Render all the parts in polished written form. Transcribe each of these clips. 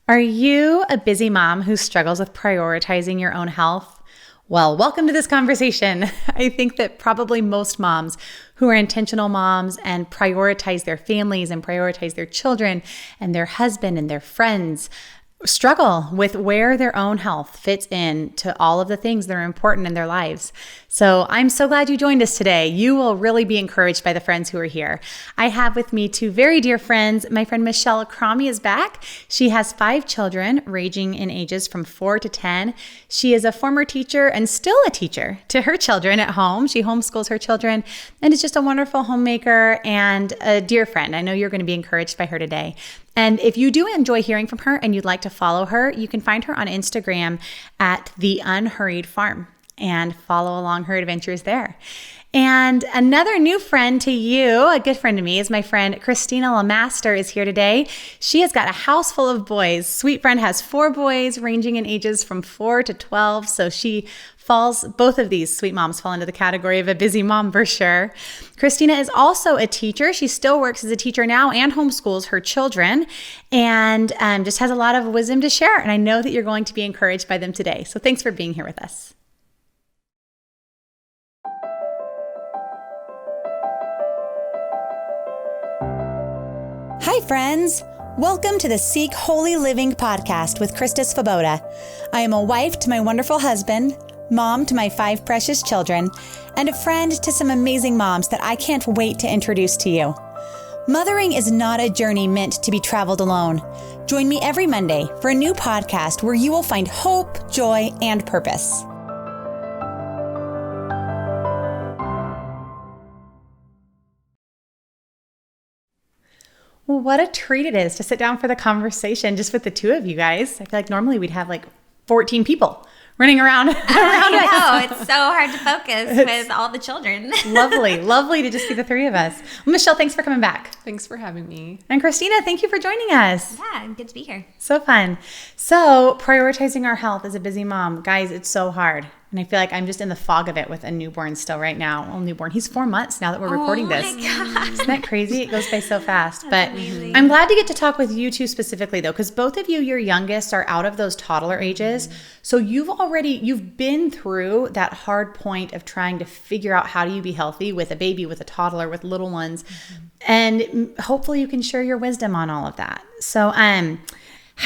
Are you a busy mom who struggles with prioritizing your own health? Well, welcome to this conversation. I think that probably most moms who are intentional moms and prioritize their families and prioritize their children and their husband and their friends struggle with where their own health fits in to all of the things that are important in their lives. So I'm so glad you joined us today. You will really be encouraged by the friends who are here. I have with me two very dear friends. My friend Michelle Cromie is back. She has 5 children ranging in ages from 4 to 10. She is a former teacher and still a teacher to her children at home. She homeschools her children and is just a wonderful homemaker and a dear friend. I know you're going to be encouraged by her today. And if you do enjoy hearing from her and you'd like to follow her, you can find her on Instagram at The Unhurried Farm and follow along her adventures there. And another new friend to you, a good friend to me, is my friend Christina Lemaster is here today. She has got a house full of boys. Sweet friend has 4 boys ranging in ages from 4 to 12. So both of these sweet moms fall into the category of a busy mom for sure. Christina is also a teacher. She still works as a teacher now and homeschools her children and just has a lot of wisdom to share. And I know that you're going to be encouraged by them today. So thanks for being here with us. Hi, friends. Welcome to the Seek Holy Living podcast with Christa, Svoboda. I am a wife to my wonderful husband, mom to my 5 precious children, and a friend to some amazing moms that I can't wait to introduce to you. Mothering is not a journey meant to be traveled alone. Join me every Monday for a new podcast where you will find hope, joy, and purpose. Well, what a treat it is to sit down for the conversation just with the two of you guys. I feel like normally we'd have like 14 people running around. I know, it's so hard to focus with all the children. Lovely to just be the 3 of us. Well, Michelle, thanks for coming back. Thanks for having me. And Christina, thank you for joining us. Yeah, good to be here. So fun. So prioritizing our health as a busy mom, guys, it's so hard. And I feel like I'm just in the fog of it with a newborn still right now. Well, newborn. He's 4 months now that we're recording this. Oh my gosh. Isn't that crazy? It goes by so fast. That's but amazing. I'm glad to get to talk with you two specifically though, because both of you, your youngest, are out of those toddler ages. So you've been through that hard point of trying to figure out how do you be healthy with a baby, with a toddler, with little ones. And hopefully you can share your wisdom on all of that. So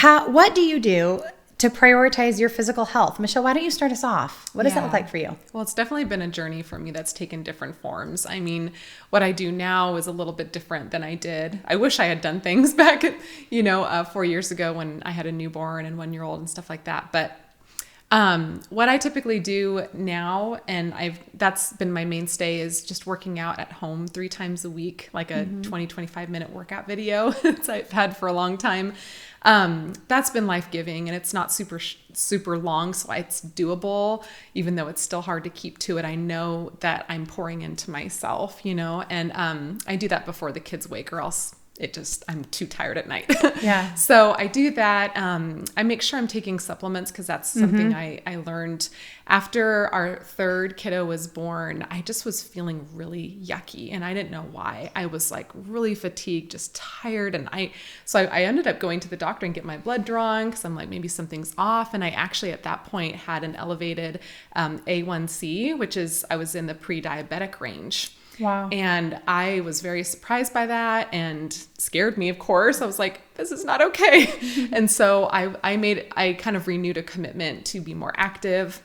what do you do to prioritize your physical health? Michelle, why don't you start us off? What does that look like for you? Well, it's definitely been a journey for me that's taken different forms. I mean, what I do now is a little bit different than I did. I wish I had done things back, 4 years ago when I had a newborn and 1-year-old and stuff like that. But what I typically do now, and that's been my mainstay, is just working out at home 3 times a week, like a 20-25 minute workout video that I've had for a long time. That's been life-giving, and it's not super long, so it's doable, even though it's still hard to keep to it. I know that I'm pouring into myself, and I do that before the kids wake, or else I'm too tired at night. Yeah. So I do that. I make sure I'm taking supplements because that's something I learned after our 3rd kiddo was born. I just was feeling really yucky and I didn't know why. I was like really fatigued, just tired. And I ended up going to the doctor and get my blood drawn because I'm like, maybe something's off. And I actually at that point had an elevated A1C, which is, I was in the pre-diabetic range. Wow. And I was very surprised by that and scared me, of course. I was like, this is not okay. And so I kind of renewed a commitment to be more active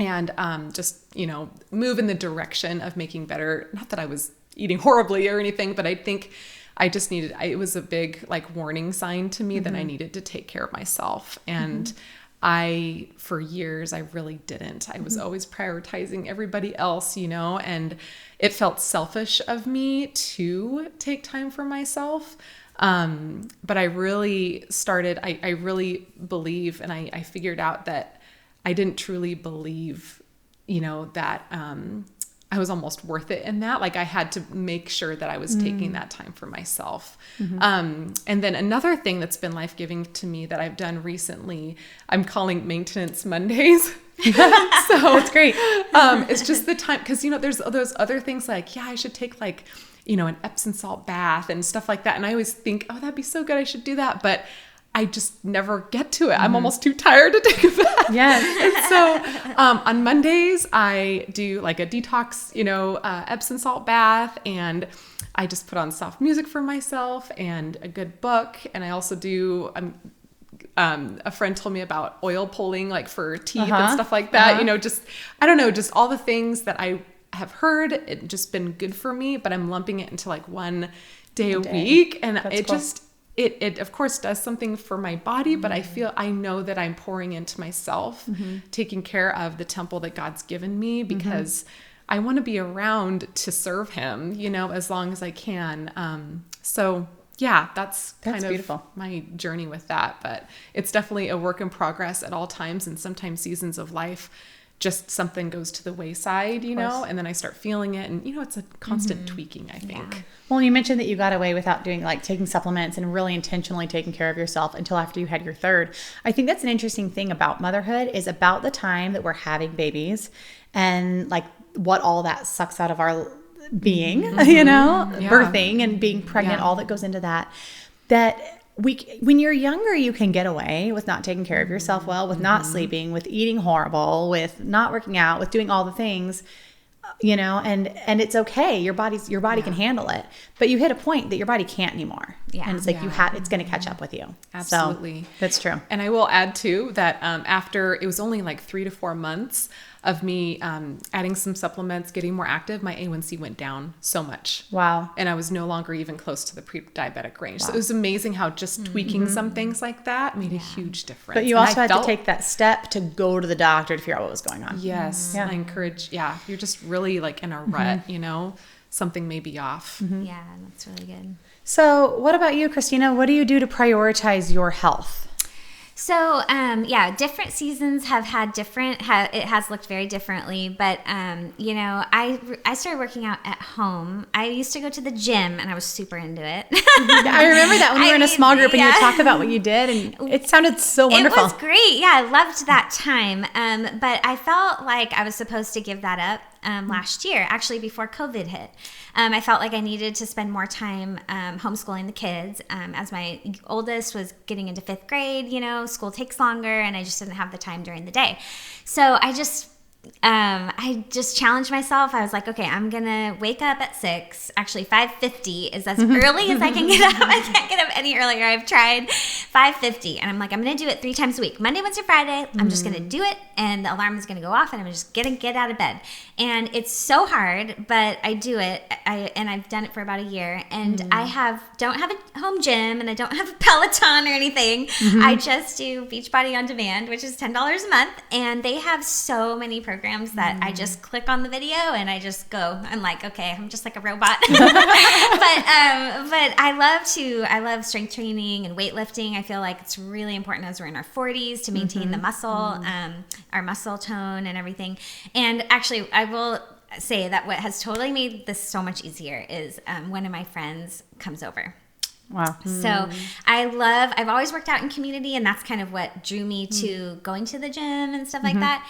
and just, move in the direction of making better. Not that I was eating horribly or anything, but I think I just it was a big warning sign to me that I needed to take care of myself. And for years, I really didn't. I was always prioritizing everybody else, and it felt selfish of me to take time for myself. But I really started, I really believe, and I figured out that I didn't truly believe, that I was almost worth it in that. I had to make sure that I was taking that time for myself. And then another thing that's been life-giving to me that I've done recently, I'm calling Maintenance Mondays. So that's great. It's just the time, because, there's those other things I should take an Epsom salt bath and stuff like that. And I always think, oh, that'd be so good. I should do that. But I just never get to it. I'm almost too tired to take a bath. Yes. And so on Mondays, I do like a detox, Epsom salt bath, and I just put on soft music for myself and a good book. And I also do, a friend told me about oil pulling, like for teeth and stuff like that. I don't know, just all the things that I have heard, it just been good for me, but I'm lumping it into like one day a week. And it of course does something for my body, but I know that I'm pouring into myself, taking care of the temple that God's given me, because I want to be around to serve him, as long as I can. So yeah, that's kind of beautiful. My journey with that, but it's definitely a work in progress at all times. And sometimes seasons of life, just something goes to the wayside, and then I start feeling it, and it's a constant tweaking, I think. Yeah. Well, you mentioned that you got away without doing taking supplements and really intentionally taking care of yourself until after you had your third. I think that's an interesting thing about motherhood, is about the time that we're having babies and what all that sucks out of our being, birthing and being pregnant, all that goes into that when you're younger, you can get away with not taking care of yourself well, with not sleeping, with eating horrible, with not working out, with doing all the things, and it's okay. Your body can handle it, but you hit a point that your body can't anymore. Yeah. And it's it's going to catch up with you. Absolutely. So, that's true. And I will add too, that, after it was only 3 to 4 months of me, adding some supplements, getting more active, my A1C went down so much. Wow. And I was no longer even close to the pre-diabetic range. Wow. So it was amazing how just tweaking some things like that made a huge difference. But you also had to take that step to go to the doctor to figure out what was going on. Yes. Yeah. I encourage, you're just really in a rut, something may be off. Yeah, that's really good. So what about you, Christina? What do you do to prioritize your health? So, different seasons have had it has looked very differently, but, I started working out at home. I used to go to the gym and I was super into it. I remember that when we were in a small group and you talked about what you did, and it sounded so wonderful. It was great. Yeah, I loved that time. But I felt like I was supposed to give that up last year, actually before COVID hit. I felt like I needed to spend more time homeschooling the kids, as my oldest was getting into 5th grade. School takes longer, and I just didn't have the time during the day. So I just challenged myself. I was like, okay, I'm gonna wake up at 6. Actually, 5:50 is as early as I can get up. I can't get up any earlier. I've tried 5:50, and I'm like, I'm gonna do it 3 times a week, Monday, Wednesday, Friday. I'm just gonna do it, and the alarm is gonna go off, and I'm just gonna get out of bed. And it's so hard, but I do it. I've done it for about a year, and I don't have a home gym, and I don't have a Peloton or anything. I just do Beachbody on Demand, which is $10 a month, and they have so many programs that I just click on the video and I just go. I'm like, okay, I'm just like a robot. but I love strength training and weightlifting. I feel like it's really important as we're in our 40s to maintain the muscle, our muscle tone and everything. And actually, I will say that what has totally made this so much easier is one of my friends comes over. Wow. So I've always worked out in community, and that's kind of what drew me to going to the gym and stuff like that,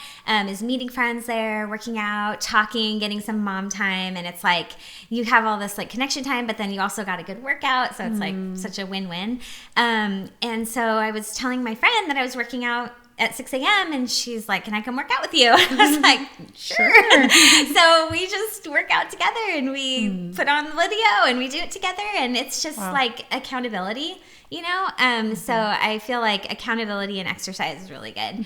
is meeting friends there, working out, talking, getting some mom time. And it's like, you have all this connection time, but then you also got a good workout. So it's such a win-win. And so I was telling my friend that I was working out at 6 a.m. and she's like, can I come work out with you? I was like, sure. So we just work out together, and we put on the video and we do it together, and it's just accountability, so I feel like accountability and exercise is really good.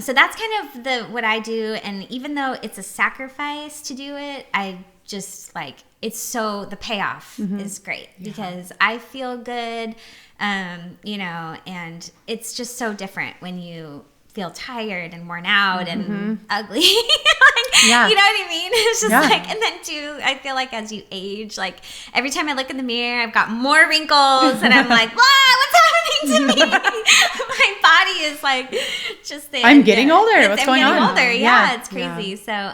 So that's kind of what I do. And even though it's a sacrifice to do it, I just the payoff is great because I feel good. And it's just so different when you feel tired and worn out and ugly. You know what I mean? It's just and then too, I feel like as you age, every time I look in the mirror, I've got more wrinkles and I'm like, what's happening to me? My body is just there. I'm getting older. What's going on? I'm getting older. Yeah, it's crazy. So,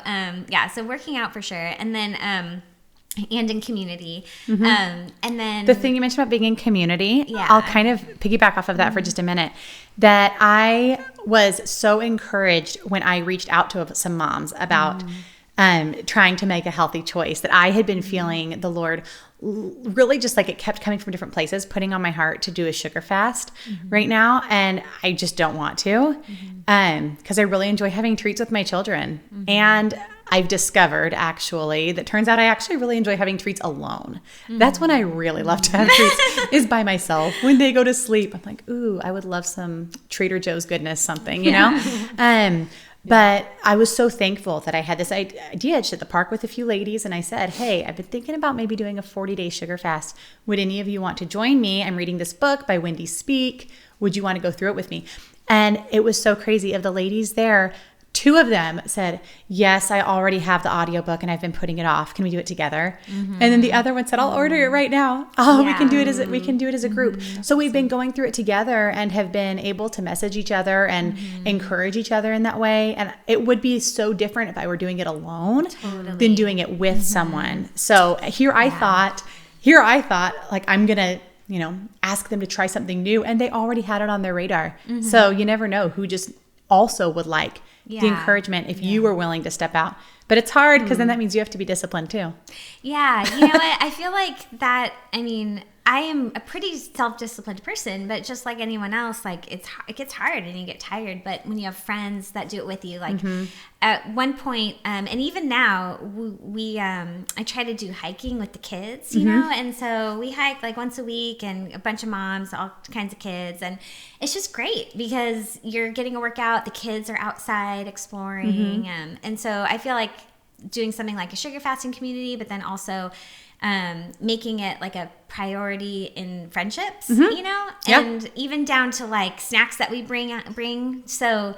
so working out for sure. And then, and in community. And then the thing you mentioned about being in community, I'll kind of piggyback off of that for just a minute, that I was so encouraged when I reached out to some moms about trying to make a healthy choice, that I had been feeling the Lord really just like it kept coming from different places, putting on my heart to do a sugar fast right now. And I just don't want to, because I really enjoy having treats with my children. And I've discovered actually that turns out I actually really enjoy having treats alone. That's when I really love to have treats, is by myself. When they go to sleep, I'm like, ooh, I would love some Trader Joe's goodness, something, you know? But I was so thankful that I had this idea at the park with a few ladies, and I said, hey, I've been thinking about maybe doing a 40-day sugar fast. Would any of you want to join me? I'm reading this book by Wendy Speak. Would you want to go through it with me? And it was so crazy. Of the ladies there, 2 of them said, yes, I already have the audiobook and I've been putting it off. Can we do it together? And then the other one said, I'll order it right now. Oh, we can do it as a group. So we've been going through it together and have been able to message each other and encourage each other in that way. And it would be so different if I were doing it alone than doing it with someone. So here I thought, like, I'm going to, ask them to try something new. And they already had it on their radar. So you never know who just also would like the encouragement if you were willing to step out. But it's hard because then that means you have to be disciplined too. Yeah. You know what? I feel like that, I am a pretty self-disciplined person, but just like anyone else, like it gets hard and you get tired. But when you have friends that do it with you, like at one point, and even now, I try to do hiking with the kids, you know, and so we hike like once a week, and a bunch of moms, all kinds of kids, and it's just great because you're getting a workout. The kids are outside exploring, and so I feel like doing something like a sugar fasting community, but then also making it like a priority in friendships, you know, and even down to like snacks that we bring. So,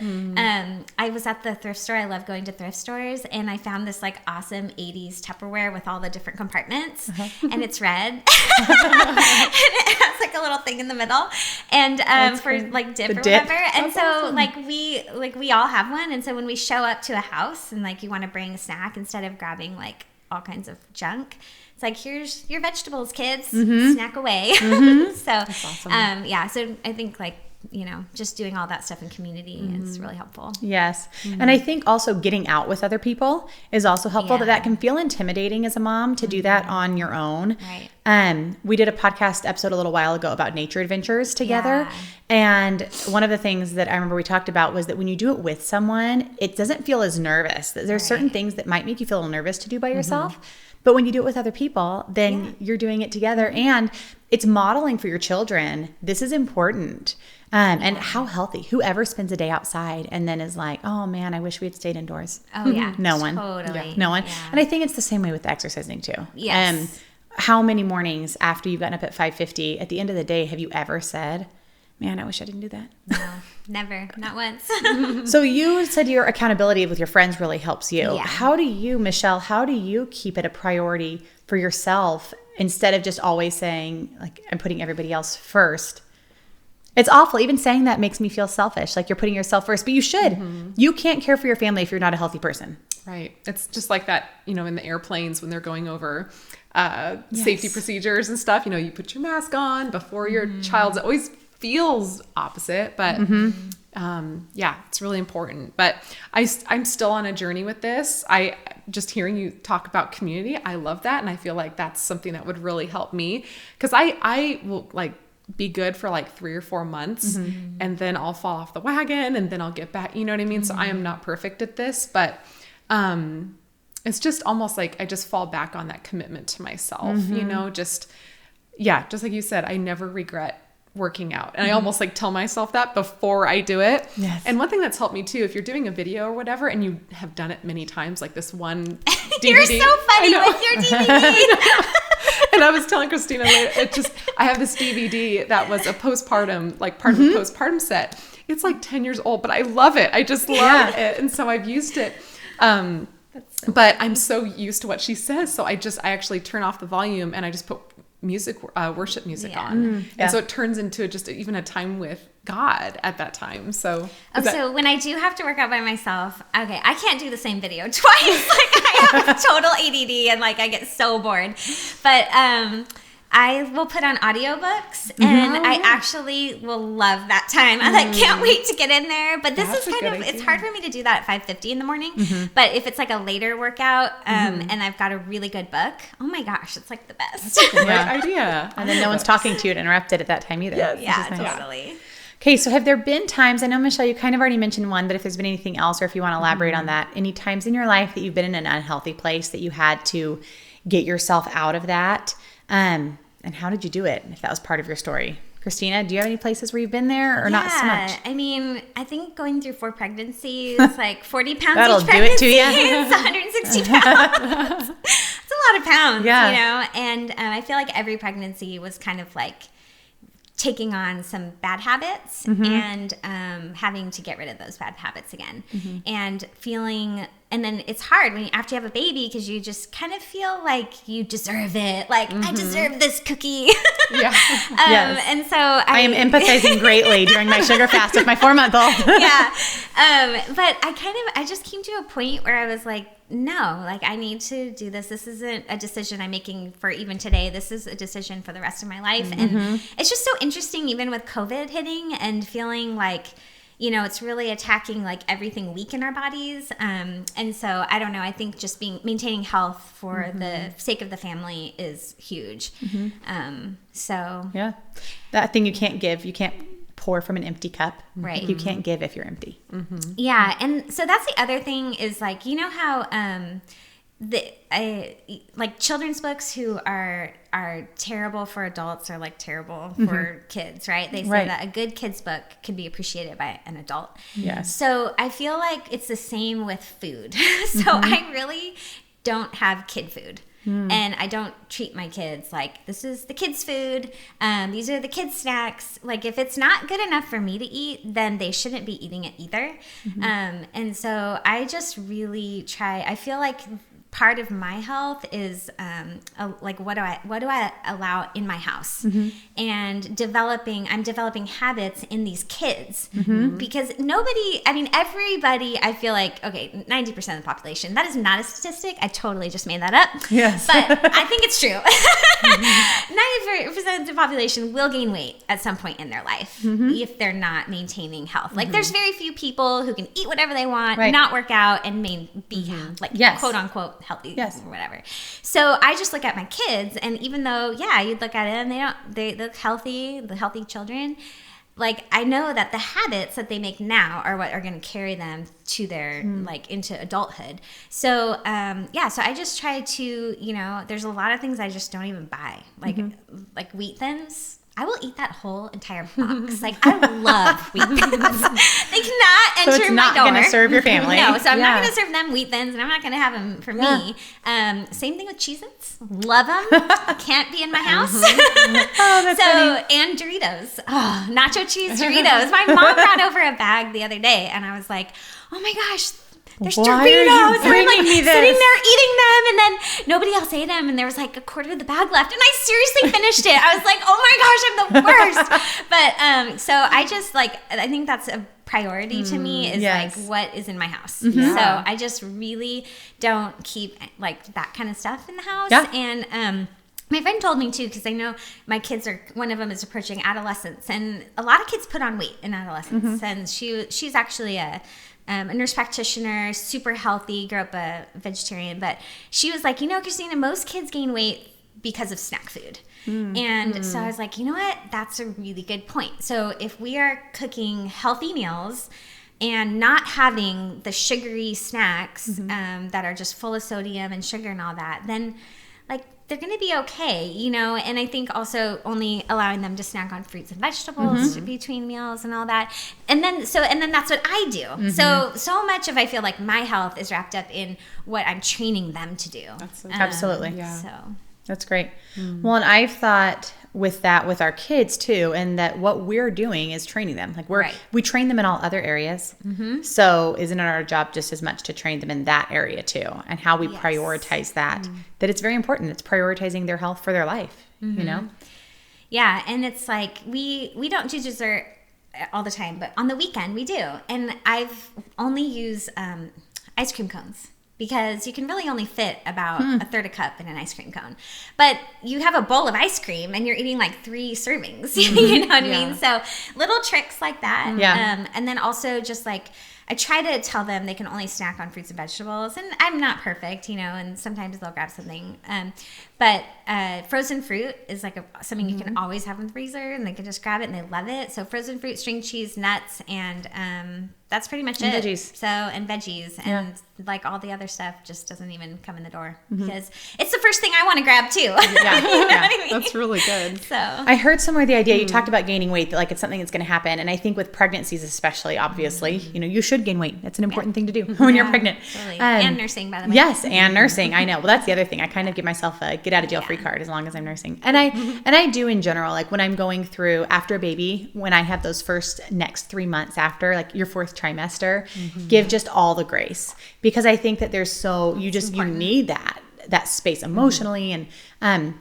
I was at the thrift store. I love going to thrift stores, and I found this like awesome 80s Tupperware with all the different compartments, and it's red, and it has like a little thing in the middle, and for like dip or whatever. And so awesome. we all have one, and so when we show up to a house and like you want to bring a snack instead of grabbing like all kinds of junk, it's like, here's your vegetables, kids. Snack away. So, that's awesome. So I think like, just doing all that stuff in community is really helpful. Yes. And I think also getting out with other people is also helpful. That can feel intimidating as a mom to do that on your own. Right. We did a podcast episode a little while ago about nature adventures together. And one of the things that I remember we talked about was that when you do it with someone, it doesn't feel as nervous. There's certain things that might make you feel a little nervous to do by yourself. But when you do it with other people, then you're doing it together, and it's modeling for your children. This is important. And how healthy. Whoever spends a day outside and then is like, oh man, I wish we had stayed indoors. Oh yeah. No one. Totally. No one. Yeah. And I think it's the same way with exercising too. Yes. How many mornings after you've gotten up at 5:50, at the end of the day, have you ever said, man, I wish I didn't do that? No, never. Not once. So you said your accountability with your friends really helps you. Yeah. How do you, Michelle, keep it a priority for yourself instead of just always saying, like, I'm putting everybody else first? It's awful. Even saying that makes me feel selfish, like you're putting yourself first, but you should. You can't care for your family if you're not a healthy person. Right. It's just like that, in the airplanes when they're going over safety procedures and stuff, you put your mask on before your child's, it always feels opposite, but it's really important. But I'm still on a journey with this. I just hearing you talk about community, I love that. And I feel like that's something that would really help me, because I will like be good for like 3 or 4 months and then I'll fall off the wagon and then I'll get back, you know what I mean? So I am not perfect at this, but it's just almost like I just fall back on that commitment to myself, just like you said, I never regret working out. And I almost like tell myself that before I do it. Yes. And one thing that's helped me too, if you're doing a video or whatever, and you have done it many times, like this one DVD. You're so funny with your DVD. And I was telling Christina later, I have this DVD that was a postpartum, like part of a postpartum set. It's like 10 years old, but I love it. I just love it. And so I've used it. But I'm so used to what she says. So I actually turn off the volume and I just put worship music on. And so it turns into just even a time with God at that time. So so when I do have to work out by myself, okay, I can't do the same video twice. Like I have total ADD and like I get so bored. But I will put on audiobooks, and I actually will love that time. I can't wait to get in there. But this is kind of, it's hard for me to do that at 5:50 in the morning. But if it's like a later workout and I've got a really good book, oh my gosh, it's like the best. That's a great idea. And then no one's talking to you to interrupt it at that time either. Yeah, totally. Okay, so have there been times, I know, Michelle, you kind of already mentioned one, but if there's been anything else or if you want to elaborate on that, any times in your life that you've been in an unhealthy place that you had to get yourself out of that? And how did you do it, if that was part of your story? Christina, do you have any places where you've been there or not so much? I mean, I think going through 4 pregnancies, like 40 pounds That'll each do it to you. It's 160 pounds. It's a lot of pounds, Yeah. you know? And I feel like every pregnancy was kind of like taking on some bad habits and having to get rid of those bad habits again. And feeling... And then it's hard when after you have a baby because you just kind of feel like you deserve it. Like, I deserve this cookie. Yes. And so I am empathizing greatly during my sugar fast with my 4-month-old. But I just came to a point where I was like, no, like I need to do this. This isn't a decision I'm making for even today. This is a decision for the rest of my life. And it's just so interesting, even with COVID hitting and feeling like, you know, it's really attacking like everything weak in our bodies. And so I don't know, I think just maintaining health for the sake of the family is huge. So yeah, that thing you can't give, you can't pour from an empty cup. Right. You can't give if you're empty. Yeah. And so that's the other thing is like, you know how, like children's books who are terrible for adults are like terrible for kids, right? They say that a good kid's book can be appreciated by an adult. Yes. So I feel like it's the same with food. So I really don't have kid food. And I don't treat my kids like this is the kids' food. These are the kids' snacks. Like if it's not good enough for me to eat, then they shouldn't be eating it either. And so I just really try. I feel like part of my health is like what do I allow in my house, and I'm developing habits in these kids because everybody, I feel like, okay, 90% of the population, that is not a statistic. I totally just made that up. Yes. But I think it's true. 90% of the population will gain weight at some point in their life if they're not maintaining health. Like there's very few people who can eat whatever they want, not work out, and be like quote unquote healthy or whatever. So I just look at my kids, and even though you'd look at it and they look healthy, the healthy children, like I know that the habits that they make now are what are going to carry them to their like into adulthood. So so I just try to, you know, there's a lot of things I just don't even buy, like Wheat Thins. I will eat that whole entire box. Like, I love Wheat Thins. They cannot enter my door. So it's not going to serve your family. No, so I'm not going to serve them Wheat Thins, and I'm not going to have them for me. Same thing with Cheez-Its. Love them. Can't be in my house. Oh, that's funny. And Doritos. Oh, nacho cheese Doritos. My mom brought over a bag the other day, and I was like, oh my gosh, there's Doritos. And I'm like sitting there eating them, and then nobody else ate them, and there was like a quarter of the bag left, and I seriously finished it. I was like, oh my gosh, I'm the worst. But so I just like, I think that's a priority to me is like what is in my house. So I just really don't keep like that kind of stuff in the house. And my friend told me too, because I know my kids one of them is approaching adolescence, and a lot of kids put on weight in adolescence. And she's actually a nurse practitioner, super healthy, grew up a vegetarian, but she was like, you know, Christina, most kids gain weight because of snack food. And so I was like, you know what? That's a really good point. So if we are cooking healthy meals and not having the sugary snacks that are just full of sodium and sugar and all that, then like they're going to be okay, you know? And I think also only allowing them to snack on fruits and vegetables between meals and all that. And then that's what I do. So much of, I feel like my health is wrapped up in what I'm training them to do. Absolutely. So that's great. Well, and I've thought with that with our kids too, and that what we're doing is training them. Like we train them in all other areas. So isn't it our job just as much to train them in that area too, and how we prioritize that? That it's very important. It's prioritizing their health for their life. You know. Yeah, and it's like we don't do dessert all the time, but on the weekend we do. And I've only used ice cream cones. because you can really only fit about a third a cup in an ice cream cone. But you have a bowl of ice cream and you're eating like 3 servings. You know what I mean? So little tricks like that. Yeah. And then also just like, I try to tell them they can only snack on fruits and vegetables, and I'm not perfect, you know, and sometimes they'll grab something. But frozen fruit is like something you can always have in the freezer, and they can just grab it and they love it. So frozen fruit, string cheese, nuts, and that's pretty much it. Veggies. So, and veggies, and like all the other stuff just doesn't even come in the door because it's the first thing I want to grab too. Yeah. You know what I mean? That's really good. So I heard somewhere the idea, you talked about gaining weight, that like it's something that's going to happen. And I think with pregnancies especially, obviously, you know, you should gain weight. That's an important thing to do when you're pregnant. Totally. And nursing, by the way. Yes, and nursing. I know. Well, that's the other thing. I kind of give myself a get out of jail free card as long as I'm nursing. And I do in general, like when I'm going through after a baby, when I have those next 3 months after, like your 4th trimester, give just all the grace, because I think that there's you need that space emotionally and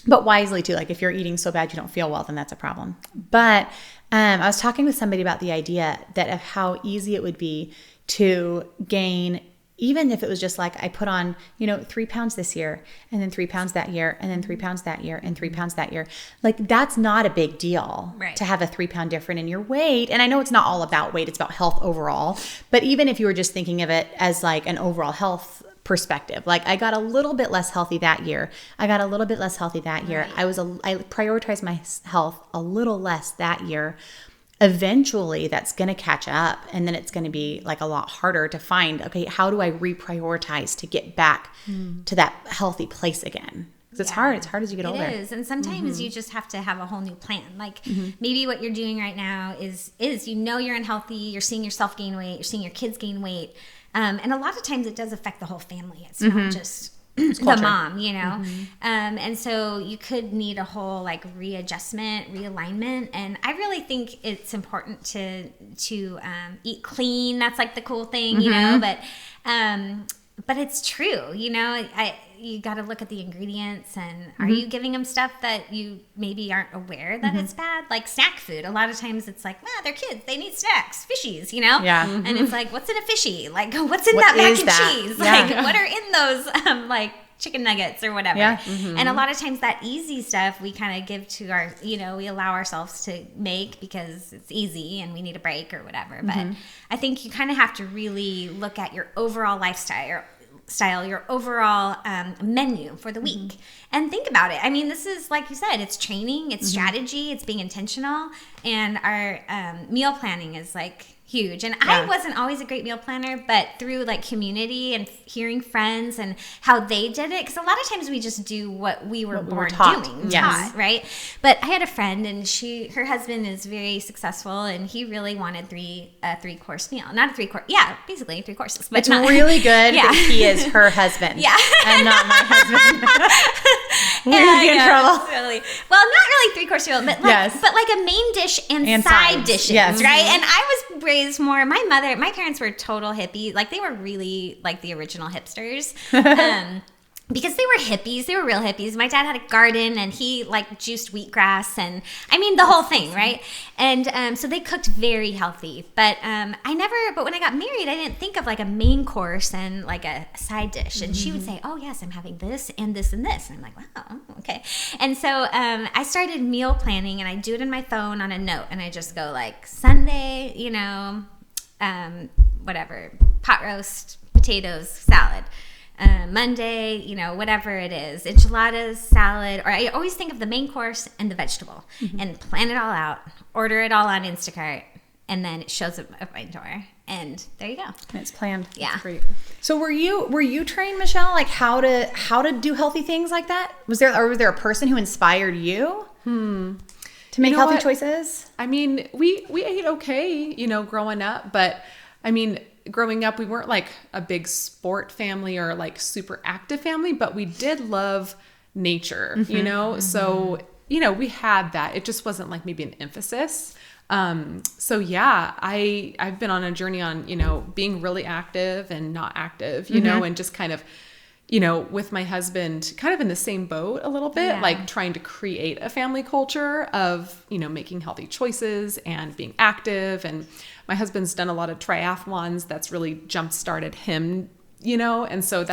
but wisely too. Like if you're eating so bad you don't feel well, then that's a problem. But I was talking with somebody about the idea that of how easy it would be to gain, even if it was just like I put on, 3 pounds this year and then 3 pounds that year and then 3 pounds that year and 3 pounds that year. Like that's not a big deal to have a 3 pound difference in your weight. And I know it's not all about weight, it's about health overall. But even if you were just thinking of it as like an overall health perspective, like I got a little bit less healthy that year. I got a little bit less healthy that year. I prioritized my health a little less that year. Eventually that's going to catch up, and then it's going to be like a lot harder to find, okay, how do I reprioritize to get back to that healthy place again? Because it's hard. It's hard as you get older. It is. And sometimes you just have to have a whole new plan. Like maybe what you're doing right now is you're unhealthy, you're seeing yourself gain weight, you're seeing your kids gain weight. And a lot of times it does affect the whole family. It's not just the mom, and so you could need a whole like readjustment, realignment. And I really think it's important to eat clean. That's like the cool thing, but it's true, you got to look at the ingredients, and are you giving them stuff that you maybe aren't aware that it's bad? Like snack food. A lot of times it's like, they're kids, they need snacks, fishies, Yeah. And it's like, what's in a fishy? Like, what's in that mac and cheese? Like, what are in those, like, chicken nuggets or whatever. Yeah. And a lot of times that easy stuff we kind of give to our, we allow ourselves to make because it's easy and we need a break or whatever. But I think you kind of have to really look at your overall lifestyle, your overall menu for the week, and think about it. I mean, this is, like you said, it's training, it's strategy, it's being intentional, and our meal planning is like huge. And I wasn't always a great meal planner, but through like community and hearing friends and how they did it, because a lot of times we just do what we were taught. doing, right? But I had a friend, and her husband is very successful, and he really wanted a 3-course meal, not a 3-course, basically 3 courses. But it's really good that he is her husband, and not my husband. We're gonna get in trouble. Well, not really 3-course meal, but like a main dish and side dishes, right? And I was raised more. My parents were total hippie. Like they were really like the original hipsters. Because they were hippies. They were real hippies. My dad had a garden, and he like juiced wheatgrass, and I mean the whole thing, right? And so they cooked very healthy. But but when I got married, I didn't think of like a main course and like a side dish. And she would say, "Oh yes, I'm having this and this and this." And I'm like, "Wow, okay." And so I started meal planning, and I do it in my phone on a note, and I just go like Sunday, whatever, pot roast, potatoes, salad. Monday, whatever it is, enchiladas, salad, or I always think of the main course and the vegetable and plan it all out, order it all on Instacart, and then it shows up at my door, and there you go. And it's planned. Yeah. That's great. So were you trained, Michelle, like how to do healthy things like that? Was there a person who inspired you to make healthy choices? I mean, we ate okay, growing up, but I mean, growing up, we weren't like a big sport family or like super active family, but we did love nature, So, we had that. It just wasn't like maybe an emphasis. So yeah, I've been on a journey on, being really active and not active, and just kind of, with my husband kind of in the same boat a little bit, like trying to create a family culture of, making healthy choices and being active. And my husband's done a lot of triathlons. That's really jump-started him, And so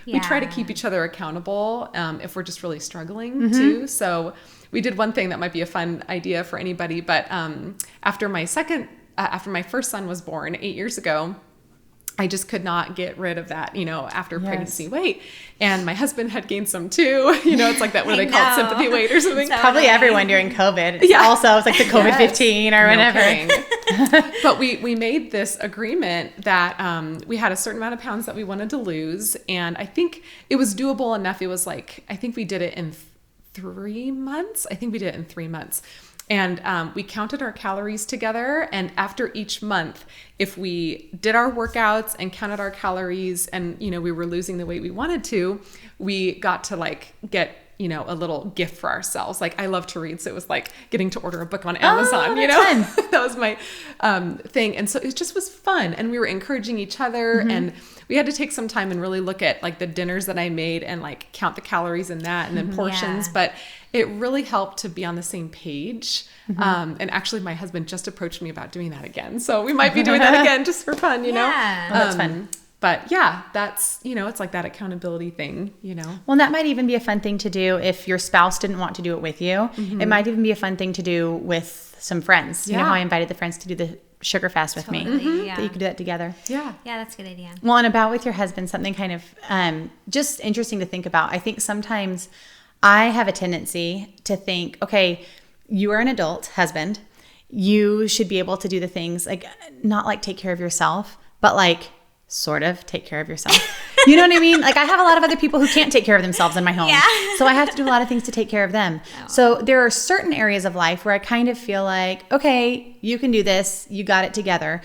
we try to keep each other accountable if we're just really struggling too. So we did one thing that might be a fun idea for anybody, but after my first son was born 8 years ago, I just could not get rid of that, after pregnancy weight. And my husband had gained some too. It's like that, what they call it, sympathy weight or something. Probably everyone during COVID. It's like the COVID-15 or whatever. But we made this agreement that we had a certain amount of pounds that we wanted to lose. And I think it was doable enough. It was like, I think we did it in 3 months. And we counted our calories together. And after each month, if we did our workouts and counted our calories and, we were losing the weight we wanted to, we got to get, a little gift for ourselves. Like, I love to read. So it was like getting to order a book on Amazon, that was my thing. And so it just was fun. And we were encouraging each other. And we had to take some time and really look at the dinners that I made and count the calories in that and then portions. But it really helped to be on the same page. And actually my husband just approached me about doing that again. So we might be doing that again just for fun, know? That's fun. But yeah, that's, it's like that accountability thing, Well, that might even be a fun thing to do if your spouse didn't want to do it with you. It might even be a fun thing to do with some friends. You know how I invited the friends to do the sugar fast with me? Yeah. That you could do that together. Yeah, that's a good idea. Well, and about with your husband, something kind of just interesting to think about. I think sometimes I have a tendency to think, okay, you are an adult husband. You should be able to do the things not take care of yourself, but sort of take care of yourself. You know what I mean? I have a lot of other people who can't take care of themselves in my home. Yeah. So I have to do a lot of things to take care of them. Oh. So there are certain areas of life where I kind of feel like, okay, you can do this. You got it together.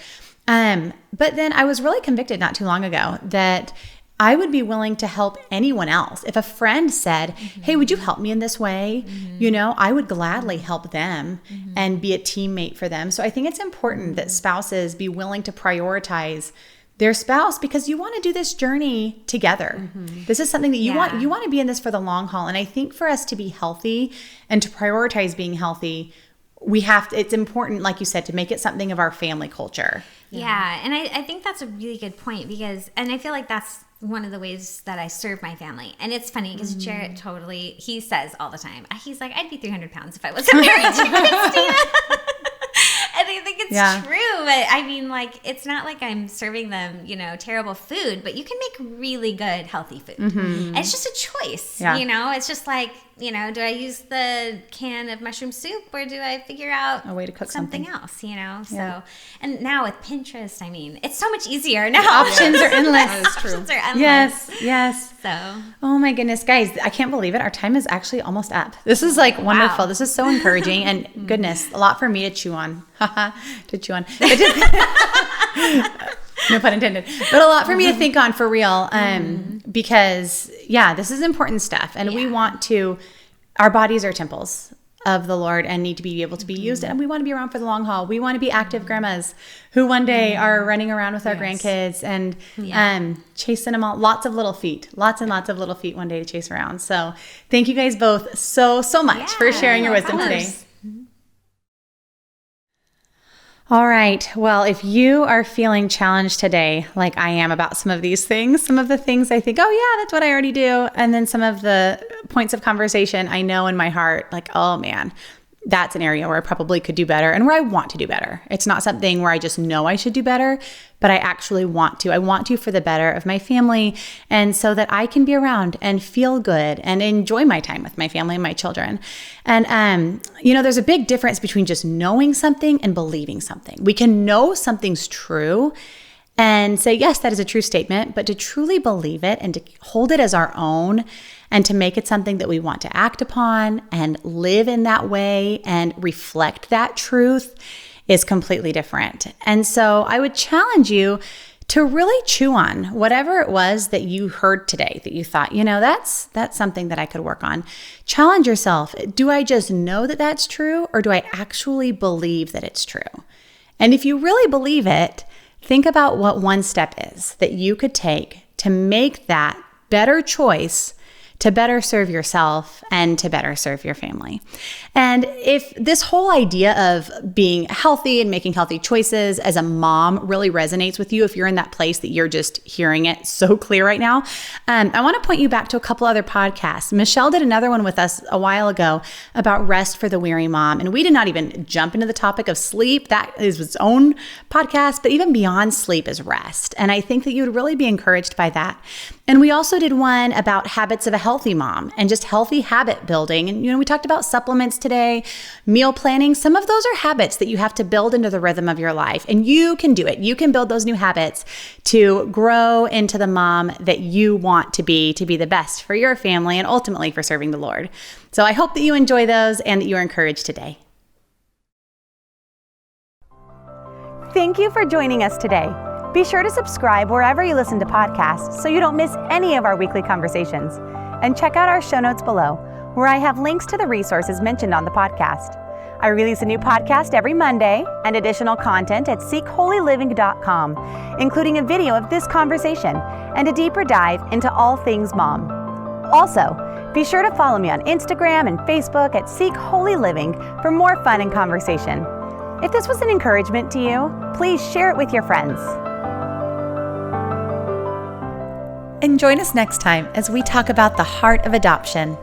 But then I was really convicted not too long ago that I would be willing to help anyone else. If a friend said, hey, would you help me in this way? I would gladly help them and be a teammate for them. So I think it's important that spouses be willing to prioritize their spouse because you want to do this journey together. This is something that you want to be in this for the long haul. And I think for us to be healthy and to prioritize being healthy, it's important, like you said, to make it something of our family culture. Yeah. And I think that's a really good point and I feel like that's one of the ways that I serve my family. And it's funny because Jarrett he says all the time, he's like, I'd be 300 pounds if I wasn't married to Christina. And I think it's true, but I mean, it's not like I'm serving them, terrible food, but you can make really good, healthy food. And it's just a choice, it's just do I use the can of mushroom soup or do I figure out a way to cook something else, So, and now with Pinterest, I mean, it's so much easier now. The options are endless. That is true. Options are endless. Yes. So. Oh my goodness, guys, I can't believe it. Our time is actually almost up. This is wonderful. Wow. This is so encouraging and goodness, a lot for me to chew on. No pun intended, but a lot for me to think on for real. Because this is important stuff. And we want our bodies are temples of the Lord and need to be able to be used. And we want to be around for the long haul. We want to be active grandmas who one day are running around with our grandkids and chasing them all. Lots and lots of little feet one day to chase around. So thank you guys both so much for sharing your wisdom today. All right. Well, if you are feeling challenged today, like I am about some of these things, some of the things I think, oh yeah, that's what I already do. And then some of the points of conversation I know in my heart, oh man, that's an area where I probably could do better and where I want to do better. It's not something where I just know I should do better, but I actually want to. I want to for the better of my family and so that I can be around and feel good and enjoy my time with my family and my children. And, there's a big difference between just knowing something and believing something. We can know something's true and say, yes, that is a true statement, but to truly believe it and to hold it as our own and to make it something that we want to act upon and live in that way and reflect that truth is completely different. And so I would challenge you to really chew on whatever it was that you heard today that you thought, that's something that I could work on. Challenge yourself. Do I just know that that's true or do I actually believe that it's true? And if you really believe it, think about what one step is that you could take to make that better choice to better serve yourself and to better serve your family. And if this whole idea of being healthy and making healthy choices as a mom really resonates with you, if you're in that place that you're just hearing it so clear right now, I want to point you back to a couple other podcasts. Michelle did another one with us a while ago about rest for the weary mom. And we did not even jump into the topic of sleep. That is its own podcast, but even beyond sleep is rest. And I think that you would really be encouraged by that. And we also did one about habits of a healthy mom and just healthy habit building. And, we talked about supplements today, meal planning. Some of those are habits that you have to build into the rhythm of your life. And you can do it. You can build those new habits to grow into the mom that you want to be the best for your family and ultimately for serving the Lord. So I hope that you enjoy those and that you are encouraged today. Thank you for joining us today. Be sure to subscribe wherever you listen to podcasts so you don't miss any of our weekly conversations. And check out our show notes below, where I have links to the resources mentioned on the podcast. I release a new podcast every Monday and additional content at seekholyliving.com, including a video of this conversation and a deeper dive into all things mom. Also, be sure to follow me on Instagram and Facebook at Seek Holy Living for more fun and conversation. If this was an encouragement to you, please share it with your friends. And join us next time as we talk about the heart of adoption.